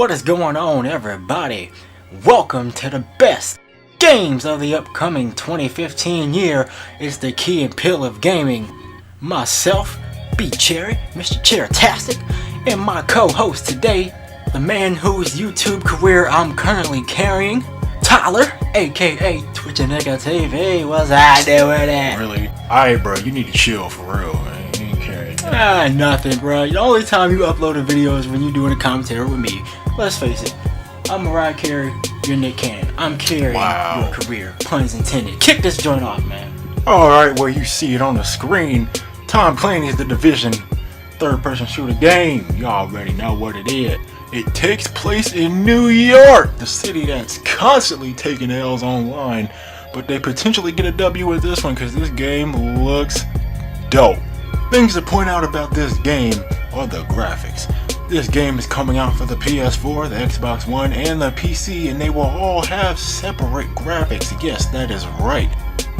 What is going on, everybody? Welcome to the best games of the upcoming 2015 year. It's the Key and Pill of Gaming. Myself, B Cherry, Mr. Cherrytastic, and my co-host today, the man whose YouTube career I'm currently carrying, Tyler, aka Twitch and Nigga TV. What's I doing that? Really? Alright, bro, you need to chill for real, man. You ain't carrying. Nothing, bro. The only time you upload a video is when you're doing a commentary with me. Let's face it, I'm Mariah Carey, you're Nick Cannon. I'm carrying your career, puns intended. Kick this joint off, man. Alright, well, you see it on the screen. Tom Clancy's The Division, third-person shooter game. You already know what it is. It takes place in New York, the city that's constantly taking L's online. But they potentially get a W with this one because this game looks dope. Things to point out about this game are the graphics. This game is coming out for the PS4, the Xbox One, and the PC, and they will all have separate graphics. Yes, that is right.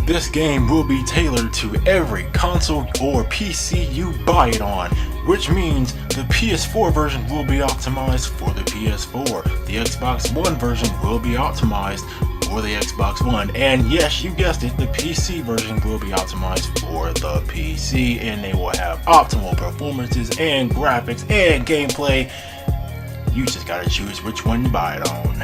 This game will be tailored to every console or PC you buy it on, which means the PS4 version will be optimized for the PS4. The Xbox One version will be optimized for the Xbox One, and yes, you guessed it, the PC version will be optimized for the PC, and they will have optimal performances and graphics and gameplay. You just gotta choose which one you buy it on.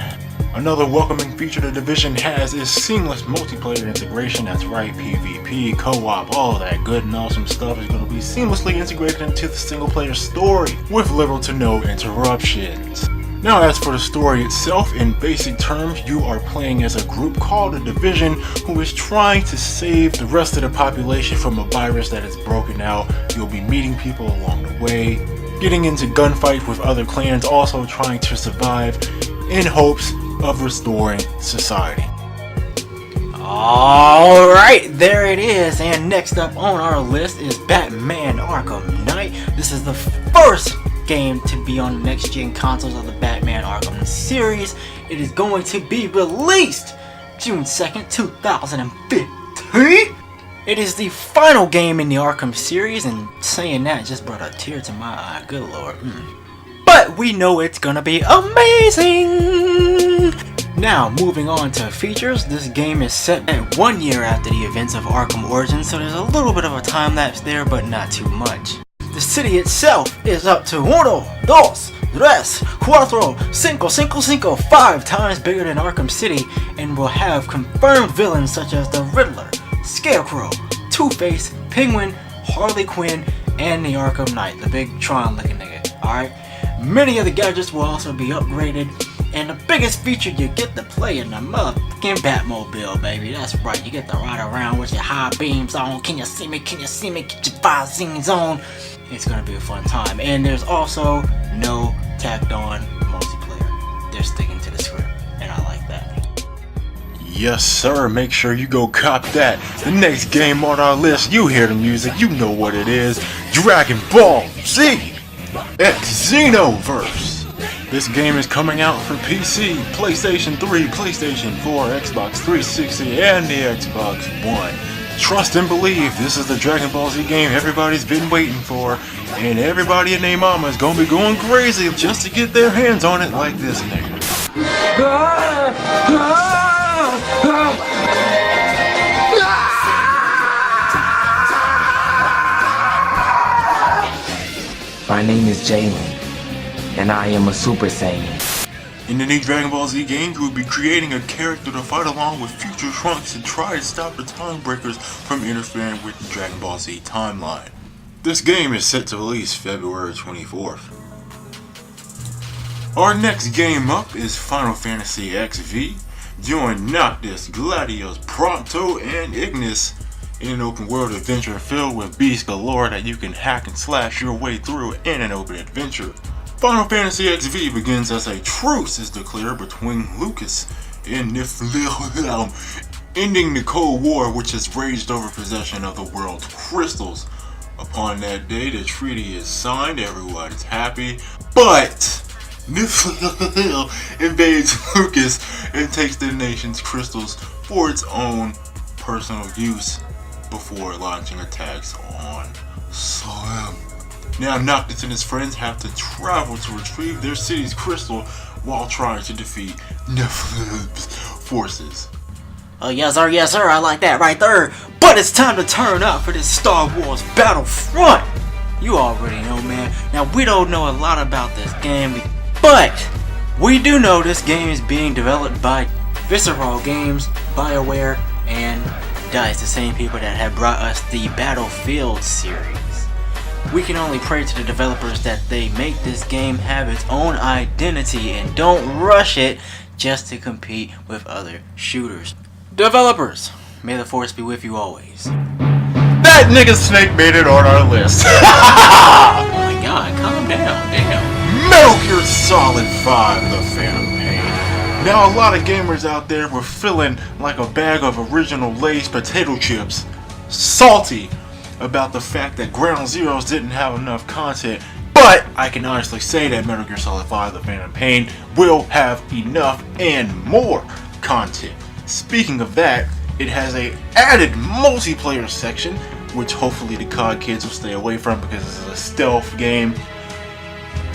Another welcoming feature the Division has is seamless multiplayer integration. That's right, PvP, co-op, all that good and awesome stuff is going to be seamlessly integrated into the single player story with little to no interruptions. Now, as for the story itself, in basic terms, you are playing as a group called the Division who is trying to save the rest of the population from a virus that has broken out. You'll be meeting people along the way, getting into gunfights with other clans, also trying to survive in hopes of restoring society. Alright, there it is, and next up on our list is Batman Arkham Knight. This is the first game to be on the next gen consoles of the Batman Arkham series. It is going to be released June 2nd, 2015. It is the final game in the Arkham series, and saying that just brought a tear to my eye, good lord. But we know it's gonna be amazing! Now, moving on to features, this game is set at 1 year after the events of Arkham Origins, so there's a little bit of a time lapse there, but not too much. The city itself is up to 1, 2, 3, 4, 5 times bigger than Arkham City, and will have confirmed villains such as the Riddler, Scarecrow, Two-Face, Penguin, Harley Quinn, and the Arkham Knight, the big Tron looking nigga, alright? Many of the gadgets will also be upgraded, and the biggest feature, you get to play in the motherfucking Batmobile, baby. That's right, you get to ride around with your high beams on. Can you see me? Can you see me? Get your visines on. It's gonna be a fun time. And there's also no tacked on multiplayer. They're sticking to the script, and I like that. Yes, sir. Make sure you go cop that. The next game on our list, you hear the music, you know what it is. Dragon Ball Z X Xenoverse. This game is coming out for PC, PlayStation 3, PlayStation 4, Xbox 360, and the Xbox One. Trust and believe, this is the Dragon Ball Z game everybody's been waiting for, and everybody and their mama is gonna be going crazy just to get their hands on it like this nigga. My name is Jalen, and I am a Super Saiyan. In the new Dragon Ball Z game, you will be creating a character to fight along with future Trunks and try to stop the Time Breakers from interfering with the Dragon Ball Z timeline. This game is set to release February 24th. Our next game up is Final Fantasy XV. Join Noctis, Gladius, Prompto, and Ignis in an open world adventure filled with beasts galore that you can hack and slash your way through in an open adventure. Final Fantasy XV begins as a truce is declared between Lucas and Niflheim, ending the Cold War which has raged over possession of the world's crystals. Upon that day, the treaty is signed, everyone's happy, but Niflheim invades Lucas and takes the nation's crystals for its own personal use before launching attacks on Slim. Now Noctis and his friends have to travel to retrieve their city's crystal, while trying to defeat Nephilim's forces. Yes sir, I like that right there. But it's time to turn up for this Star Wars Battlefront. You already know, man. Now, we don't know a lot about this game, but we do know this game is being developed by Visceral Games, BioWare, and DICE, the same people that have brought us the Battlefield series. We can only pray to the developers that they make this game have its own identity and don't rush it just to compete with other shooters. Developers, may the force be with you always. That nigga Snake made it on our list. Oh my god, calm down, damn. Metal Gear Solid 5, The Phantom Pain. Now, a lot of gamers out there were feeling like a bag of original Lay's potato chips, salty about the fact that Ground Zeroes didn't have enough content. But I can honestly say that Metal Gear Solid 5, The Phantom Pain will have enough and more content. Speaking of that, it has a added multiplayer section, which hopefully the COD kids will stay away from because this is a stealth game.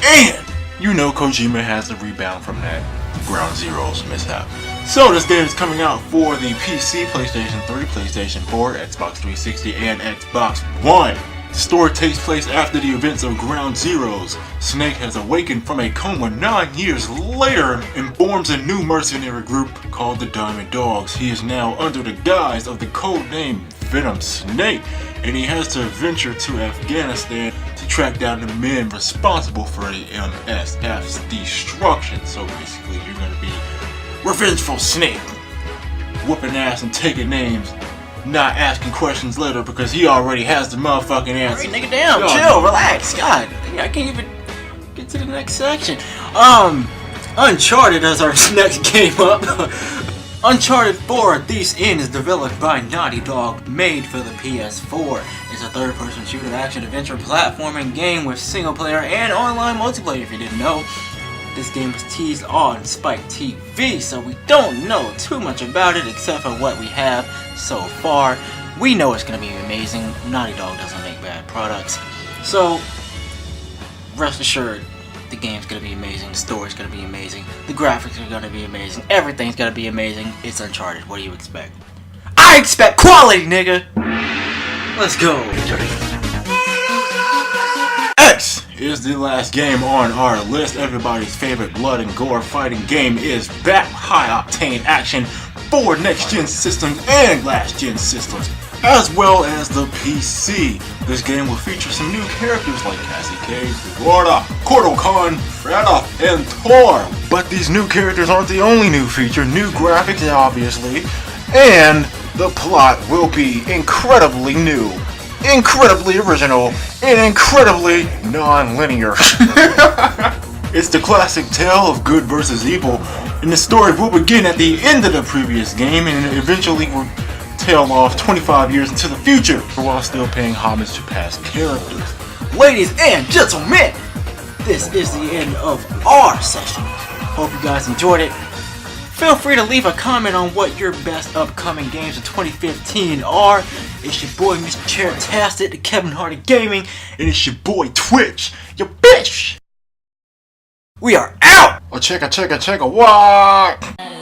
And you know Kojima has to rebound from that Ground Zeroes mishap. So this game is coming out for the PC, PlayStation 3, PlayStation 4, Xbox 360, and Xbox One. The story takes place after the events of Ground Zeroes. Snake has awakened from a coma 9 years later and forms a new mercenary group called the Diamond Dogs. He is now under the guise of the codename Venom Snake, and he has to venture to Afghanistan to track down the men responsible for the MSF's destruction. So basically, you're gonna be revengeful Snake, whooping ass and taking names, not asking questions later because he already has the motherfucking answer. Hurry, nigga, down, chill, relax. God, I can't even get to the next section. Uncharted as our next game up. Uncharted 4 Thief's End is developed by Naughty Dog, made for the PS4. It's a third-person shooter action adventure platforming game with single-player and online multiplayer, if you didn't know. This game was teased on Spike TV, so we don't know too much about it except for what we have so far. We know it's going to be amazing. Naughty Dog doesn't make bad products. So, rest assured, the game's going to be amazing, the story's going to be amazing, the graphics are going to be amazing, everything's going to be amazing. It's Uncharted. What do you expect? I expect quality, nigga! Let's go! X is the last game on our list. Everybody's favorite blood and gore fighting game is back. High octane action for next gen systems and last gen systems, as well as the PC. This game will feature some new characters like Cassie Cage, Gorda, Kotal Khan, Freda, and Thor. But these new characters aren't the only new feature. New graphics, obviously, and the plot will be incredibly new, incredibly original, and incredibly non-linear. It's the classic tale of good versus evil, and the story will begin at the end of the previous game and eventually will tail off 25 years into the future while still paying homage to past characters. Ladies and gentlemen, this is the end of our session. Hope you guys enjoyed it. Feel free to leave a comment on what your best upcoming games of 2015 are. It's your boy Mr. Chairtastic, the Kevin Hardy Gaming, And it's your boy Twitch, your bitch! we are out! Check a what?